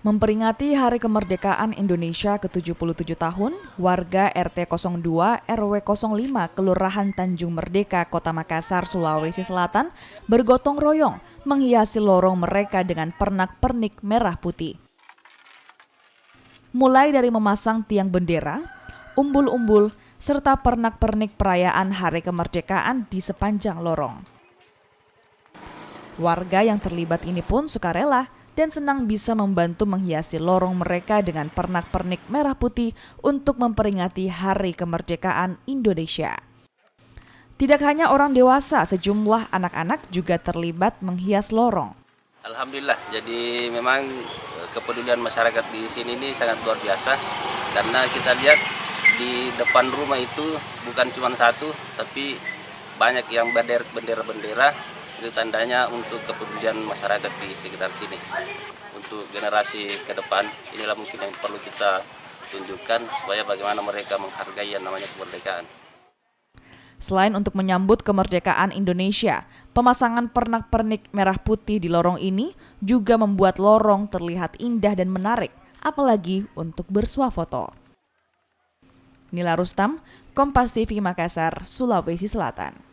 Memperingati Hari Kemerdekaan Indonesia ke-77 tahun, warga RT 02 RW 05 Kelurahan Tanjung Merdeka, Kota Makassar, Sulawesi Selatan bergotong royong menghiasi lorong mereka dengan pernak-pernik merah putih. Mulai dari memasang tiang bendera, umbul-umbul, serta pernak-pernik perayaan Hari Kemerdekaan di sepanjang lorong. Warga yang terlibat ini pun sukarela dan senang bisa membantu menghiasi lorong mereka dengan pernak-pernik merah putih untuk memperingati Hari Kemerdekaan Indonesia. Tidak hanya orang dewasa, sejumlah anak-anak juga terlibat menghias lorong. Alhamdulillah, jadi memang kepedulian masyarakat di sini ini sangat luar biasa, karena kita lihat di depan rumah itu bukan cuma satu, tapi banyak yang bendera-bendera. Itu tandanya untuk kepedulian masyarakat di sekitar sini. Untuk generasi ke depan, inilah mungkin yang perlu kita tunjukkan supaya bagaimana mereka menghargai yang namanya kemerdekaan. Selain untuk menyambut kemerdekaan Indonesia, pemasangan pernak-pernik merah putih di lorong ini juga membuat lorong terlihat indah dan menarik, apalagi untuk bersuah foto. Nila Rustam, Kompas TV Makassar, Sulawesi Selatan.